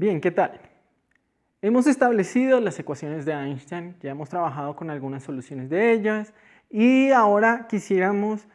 Bien, ¿qué tal? Hemos establecido las ecuaciones de Einstein, ya hemos trabajado con algunas soluciones de ellas y ahora quisiéramos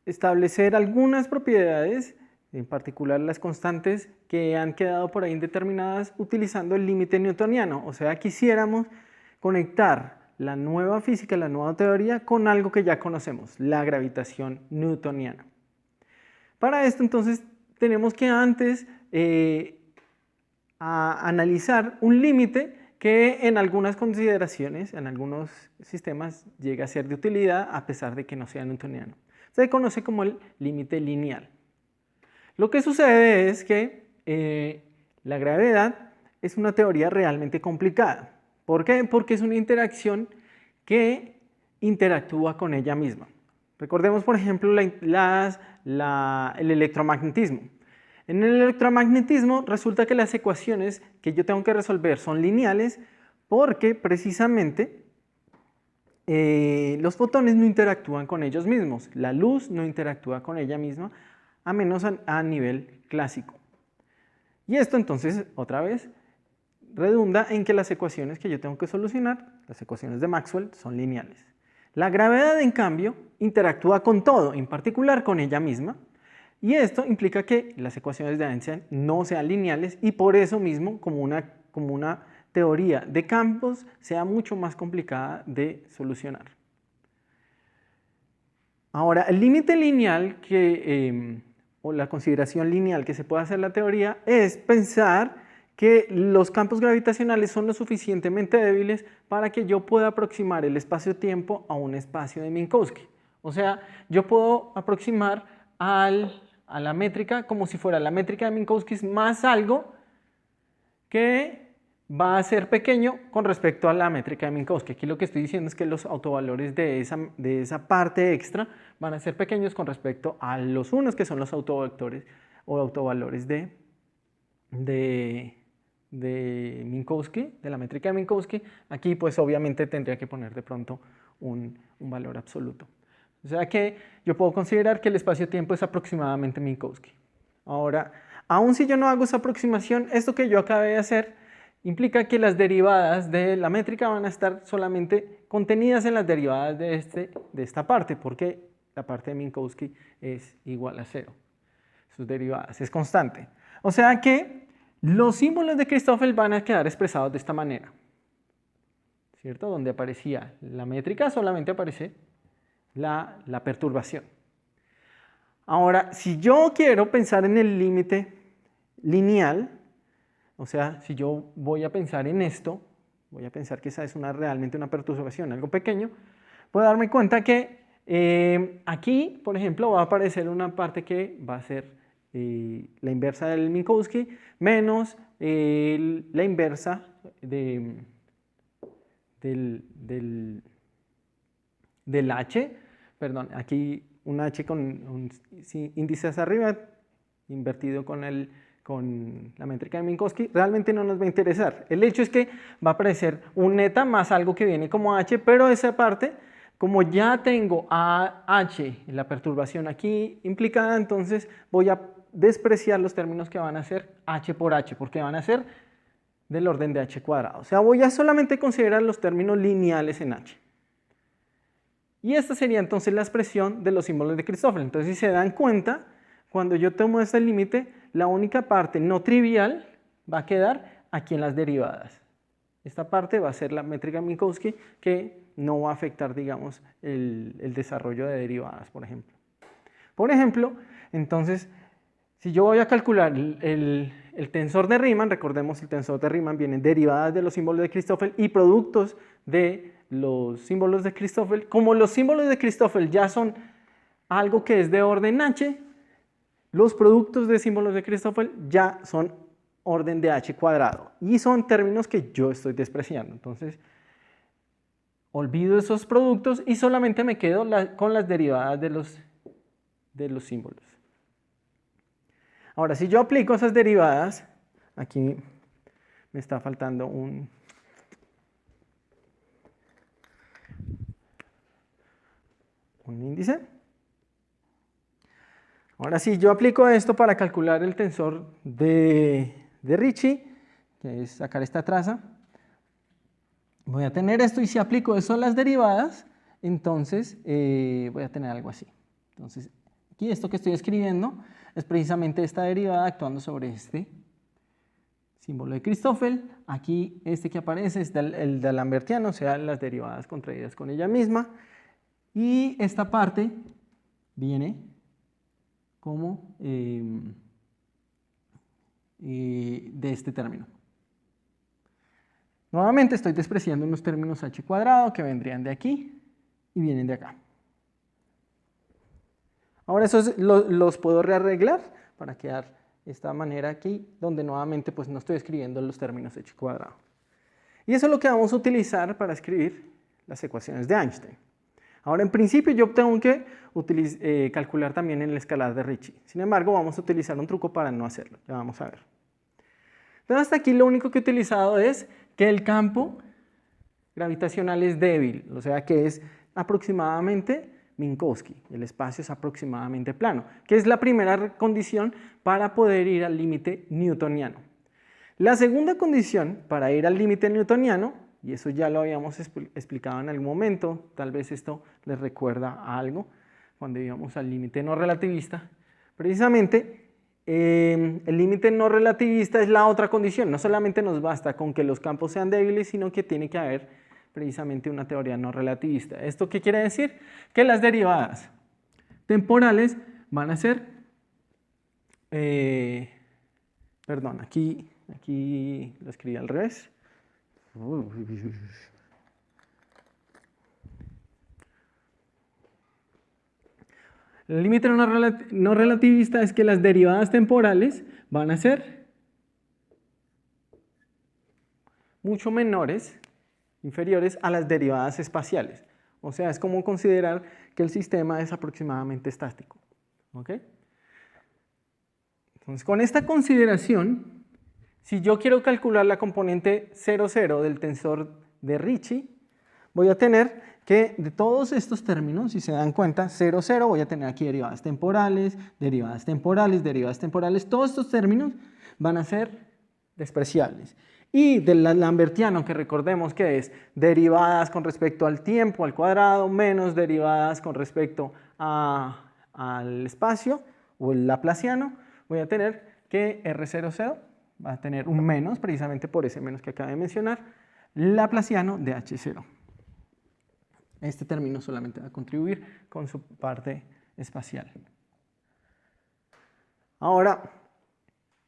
establecer algunas propiedades, en particular las constantes que han quedado por ahí indeterminadas utilizando el límite newtoniano. O sea, quisiéramos conectar la nueva física, la nueva teoría con algo que ya conocemos, la gravitación newtoniana. Para esto entonces tenemos que antes a analizar un límite que en algunas consideraciones, en algunos sistemas, llega a ser de utilidad a pesar de que no sea newtoniano. Se conoce como el límite lineal. Lo que sucede es que la gravedad es una teoría realmente complicada. ¿Por qué? Porque es una interacción que interactúa con ella misma. Recordemos, por ejemplo, el electromagnetismo. En el electromagnetismo resulta que las ecuaciones que yo tengo que resolver son lineales porque precisamente los fotones no interactúan con ellos mismos. La luz no interactúa con ella misma, a menos a nivel clásico. Y esto entonces, otra vez, redunda en que las ecuaciones que yo tengo que solucionar, las ecuaciones de Maxwell, son lineales. La gravedad, en cambio, interactúa con todo, en particular con ella misma, y esto implica que las ecuaciones de Einstein no sean lineales y por eso mismo, como una teoría de campos, sea mucho más complicada de solucionar. Ahora, el límite lineal o la consideración lineal que se puede hacer en la teoría es pensar que los campos gravitacionales son lo suficientemente débiles para que yo pueda aproximar el espacio-tiempo a un espacio de Minkowski. O sea, yo puedo aproximar a la métrica como si fuera la métrica de Minkowski más algo que va a ser pequeño con respecto a la métrica de Minkowski. Aquí lo que estoy diciendo es que los autovalores de esa parte extra van a ser pequeños con respecto a los unos que son los autovectores o autovalores de Minkowski, de la métrica de Minkowski. Aquí pues obviamente tendría que poner de pronto un valor absoluto. O sea que yo puedo considerar que el espacio-tiempo es aproximadamente Minkowski. Ahora, aun si yo no hago esa aproximación, esto que yo acabé de hacer implica que las derivadas de la métrica van a estar solamente contenidas en las derivadas de esta parte, porque la parte de Minkowski es igual a 0. Sus derivadas es constante. O sea que los símbolos de Christoffel van a quedar expresados de esta manera, ¿cierto? Donde aparecía la métrica solamente aparece la perturbación. Ahora, si yo quiero pensar en el límite lineal, o sea, si yo voy a pensar en esto, voy a pensar que esa es realmente una perturbación, algo pequeño, puedo darme cuenta que aquí, por ejemplo, va a aparecer una parte que va a ser la inversa del Minkowski menos la inversa del H, perdón, aquí un H con índices arriba, invertido con la métrica de Minkowski, realmente no nos va a interesar. El hecho es que va a aparecer un eta más algo que viene como H, pero esa parte, como ya tengo a H, la perturbación aquí implicada, entonces voy a despreciar los términos que van a ser H por H, porque van a ser del orden de H cuadrado. O sea, voy a solamente considerar los términos lineales en H. Y esta sería entonces la expresión de los símbolos de Christoffel. Entonces, si se dan cuenta, cuando yo tomo este límite, la única parte no trivial va a quedar aquí en las derivadas. Esta parte va a ser la métrica Minkowski que no va a afectar, digamos, el desarrollo de derivadas, por ejemplo. Por ejemplo, entonces, si yo voy a calcular el tensor de Riemann, recordemos el tensor de Riemann viene derivadas de los símbolos de Christoffel y productos de los símbolos de Christoffel. Como los símbolos de Christoffel ya son algo que es de orden H, los productos de símbolos de Christoffel ya son orden de H cuadrado y son términos que yo estoy despreciando. Entonces, olvido esos productos y solamente me quedo con las derivadas de los símbolos. Ahora, si yo aplico esas derivadas, aquí me está faltando un índice. Ahora, si yo aplico esto para calcular el tensor de de Ricci, que es sacar esta traza. Voy a tener esto y si aplico eso a las derivadas, entonces voy a tener algo así. Entonces, aquí esto que estoy escribiendo es precisamente esta derivada actuando sobre este símbolo de Christoffel. Aquí este que aparece es el de Lambertiano, o sea, las derivadas contraídas con ella misma. Y esta parte viene como de este término. Nuevamente estoy despreciando unos términos h cuadrado que vendrían de aquí y vienen de acá. Ahora esos los puedo rearreglar para quedar de esta manera aquí, donde nuevamente pues no estoy escribiendo los términos h cuadrado. Y eso es lo que vamos a utilizar para escribir las ecuaciones de Einstein. Ahora, en principio yo tengo que calcular también el escalar de Ricci. Sin embargo, vamos a utilizar un truco para no hacerlo. Ya vamos a ver. Entonces, hasta aquí lo único que he utilizado es que el campo gravitacional es débil, o sea que es aproximadamente Minkowski, el espacio es aproximadamente plano, que es la primera condición para poder ir al límite newtoniano. La segunda condición para ir al límite newtoniano, y eso ya lo habíamos explicado en algún momento, tal vez esto les recuerda a algo, cuando íbamos al límite no relativista, precisamente el límite no relativista es la otra condición, no solamente nos basta con que los campos sean débiles, sino que tiene que haber precisamente una teoría no relativista. ¿Esto qué quiere decir? Que las derivadas temporales van a ser, perdón, aquí lo escribí al revés. El límite no relativista es que las derivadas temporales van a ser mucho menores, inferiores a las derivadas espaciales. O sea, es como considerar que el sistema es aproximadamente estático. ¿Ok? Entonces, con esta consideración, si yo quiero calcular la componente 0,0 del tensor de Ricci, voy a tener que de todos estos términos, si se dan cuenta, 0, 0, voy a tener aquí derivadas temporales, derivadas temporales, derivadas temporales, todos estos términos van a ser despreciables. Y del lambertiano, que recordemos que es derivadas con respecto al tiempo al cuadrado, menos derivadas con respecto al espacio, o el laplaciano, voy a tener que R00 va a tener un menos, precisamente por ese menos que acabé de mencionar, laplaciano de H0. Este término solamente va a contribuir con su parte espacial. Ahora,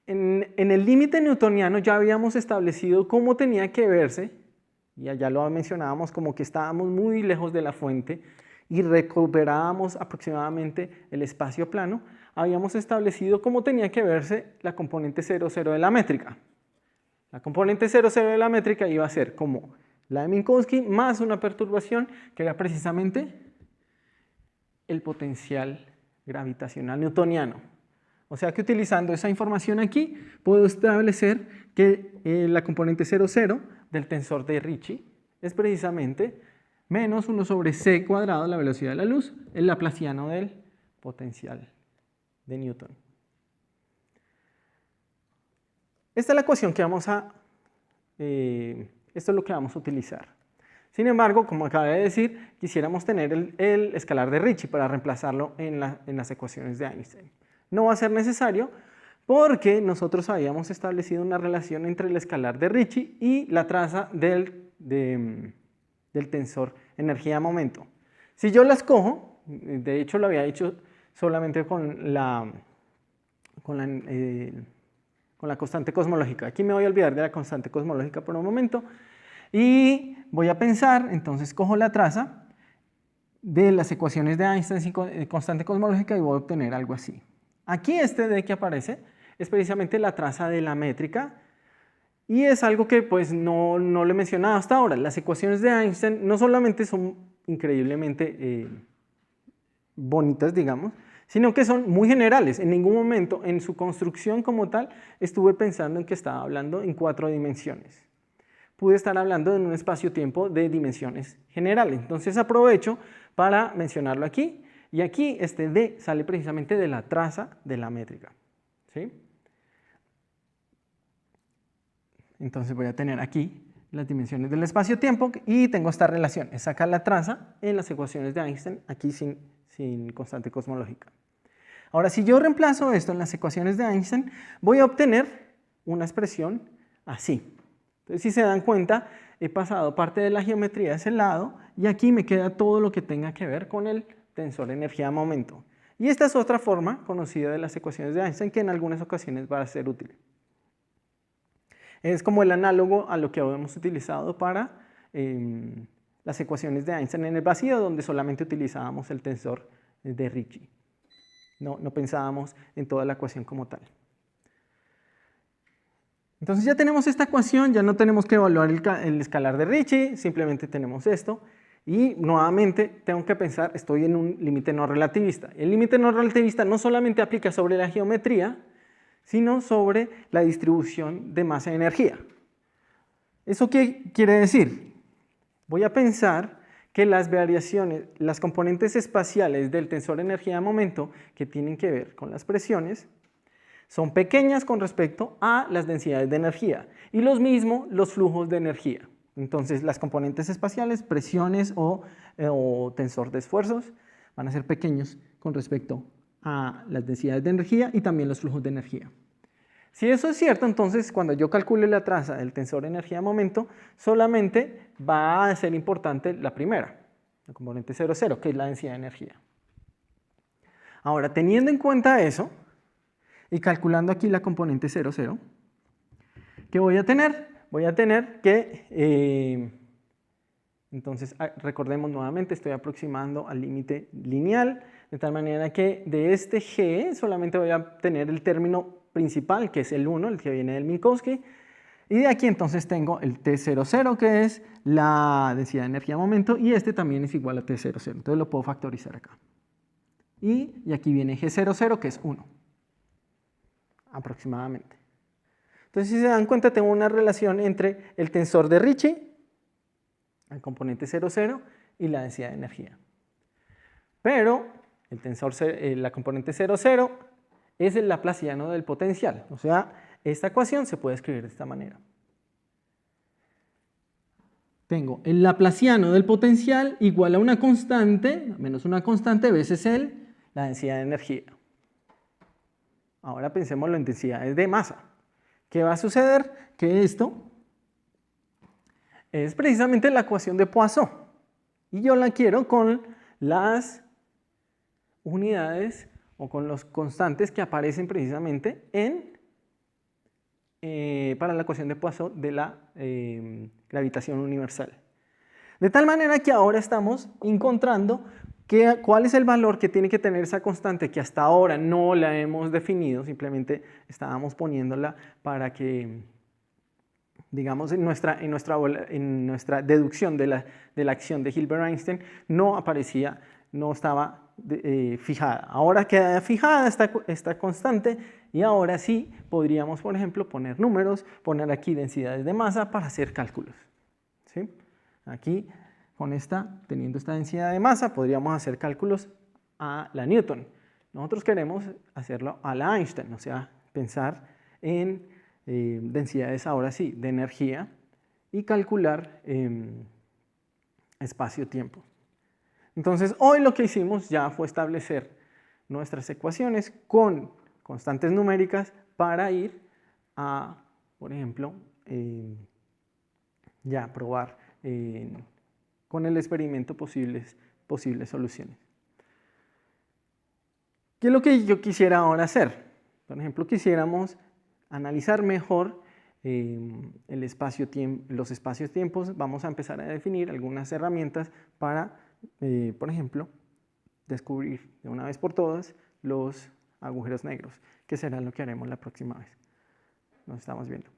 en el límite newtoniano ya habíamos establecido cómo tenía que verse, y allá lo mencionábamos como que estábamos muy lejos de la fuente y recuperábamos aproximadamente el espacio plano, habíamos establecido cómo tenía que verse la componente 0,0 de la métrica. La componente 0,0 de la métrica iba a ser como la de Minkowski más una perturbación que era precisamente el potencial gravitacional newtoniano. O sea que utilizando esa información aquí puedo establecer que la componente 0,0 del tensor de Ricci es precisamente menos 1 sobre c cuadrado, la velocidad de la luz, el laplaciano del potencial de Newton. Esta es la ecuación que vamos a... esto es lo que vamos a utilizar. Sin embargo, como acabé de decir, quisiéramos tener el escalar de Ricci para reemplazarlo en las ecuaciones de Einstein. No va a ser necesario porque nosotros habíamos establecido una relación entre el escalar de Ricci y la traza del tensor energía-momento. Si yo las cojo, de hecho lo había hecho solamente con la constante cosmológica. Aquí me voy a olvidar de la constante cosmológica por un momento y voy a pensar, entonces cojo la traza de las ecuaciones de Einstein sin constante cosmológica y voy a obtener algo así. Aquí este D que aparece es precisamente la traza de la métrica y es algo que pues no lo he mencionado hasta ahora. Las ecuaciones de Einstein no solamente son increíblemente bonitas, digamos, sino que son muy generales. En ningún momento en su construcción como tal estuve pensando en que estaba hablando en 4 dimensiones. Pude estar hablando en un espacio-tiempo de dimensiones generales. Entonces aprovecho para mencionarlo aquí. Y aquí este D sale precisamente de la traza de la métrica. ¿Sí? Entonces voy a tener aquí las dimensiones del espacio-tiempo y tengo esta relación, es sacar la traza en las ecuaciones de Einstein, aquí sin constante cosmológica. Ahora, si yo reemplazo esto en las ecuaciones de Einstein, voy a obtener una expresión así. Entonces, si se dan cuenta, he pasado parte de la geometría a ese lado y aquí me queda todo lo que tenga que ver con el tensor energía-momento. Y esta es otra forma conocida de las ecuaciones de Einstein que en algunas ocasiones va a ser útil. Es como el análogo a lo que hemos utilizado para las ecuaciones de Einstein en el vacío, donde solamente utilizábamos el tensor de Ricci. No pensábamos en toda la ecuación como tal. Entonces ya tenemos esta ecuación, ya no tenemos que evaluar el escalar de Ricci, simplemente tenemos esto. Y nuevamente tengo que pensar, estoy en un límite no relativista. El límite no relativista no solamente aplica sobre la geometría, sino sobre la distribución de masa y energía. ¿Eso qué quiere decir? Voy a pensar que las variaciones, las componentes espaciales del tensor energía-momento que tienen que ver con las presiones son pequeñas con respecto a las densidades de energía y los mismos los flujos de energía. Entonces las componentes espaciales, presiones o tensor de esfuerzos van a ser pequeños con respecto a las densidades de energía y también los flujos de energía. Si eso es cierto, entonces cuando yo calcule la traza del tensor energía-momento, solamente va a ser importante la primera, la componente 0,0, que es la densidad de energía. Ahora, teniendo en cuenta eso, y calculando aquí la componente 0,0, ¿qué voy a tener? Voy a tener que, entonces recordemos nuevamente, estoy aproximando al límite lineal, de tal manera que de este G solamente voy a tener el término principal, que es el 1, el que viene del Minkowski, y de aquí entonces tengo el T00, que es la densidad de energía-momento, y este también es igual a T00, entonces lo puedo factorizar acá. Y aquí viene G00, que es 1, aproximadamente. Entonces, si se dan cuenta, tengo una relación entre el tensor de Ricci, el componente 0,0, y la densidad de energía. Pero el tensor, la componente 0,0 es el laplaciano del potencial. O sea, esta ecuación se puede escribir de esta manera. Tengo el laplaciano del potencial igual a una constante, menos una constante veces la densidad de energía. Ahora pensémoslo en densidades de masa. ¿Qué va a suceder? Que esto es precisamente la ecuación de Poisson. Y yo la quiero con las unidades o con los constantes que aparecen precisamente para la ecuación de Poisson de la gravitación universal. De tal manera que ahora estamos encontrando cuál es el valor que tiene que tener esa constante que hasta ahora no la hemos definido, simplemente estábamos poniéndola para que, digamos, en nuestra deducción de la acción de Hilbert-Einstein no aparecía, no estaba fijada. Ahora queda fijada esta constante y ahora sí podríamos, por ejemplo, poner números, poner aquí densidades de masa para hacer cálculos. ¿Sí? Aquí, teniendo esta densidad de masa, podríamos hacer cálculos a la Newton. Nosotros queremos hacerlo a la Einstein, o sea, pensar en densidades ahora sí de energía y calcular espacio-tiempo. Entonces, hoy lo que hicimos ya fue establecer nuestras ecuaciones con constantes numéricas para ir a, por ejemplo, ya probar con el experimento posibles soluciones. ¿Qué es lo que yo quisiera ahora hacer? Por ejemplo, quisiéramos analizar mejor los espacios-tiempos. Vamos a empezar a definir algunas herramientas para, por ejemplo, descubrir de una vez por todas los agujeros negros, que será lo que haremos la próxima vez. Nos estamos viendo.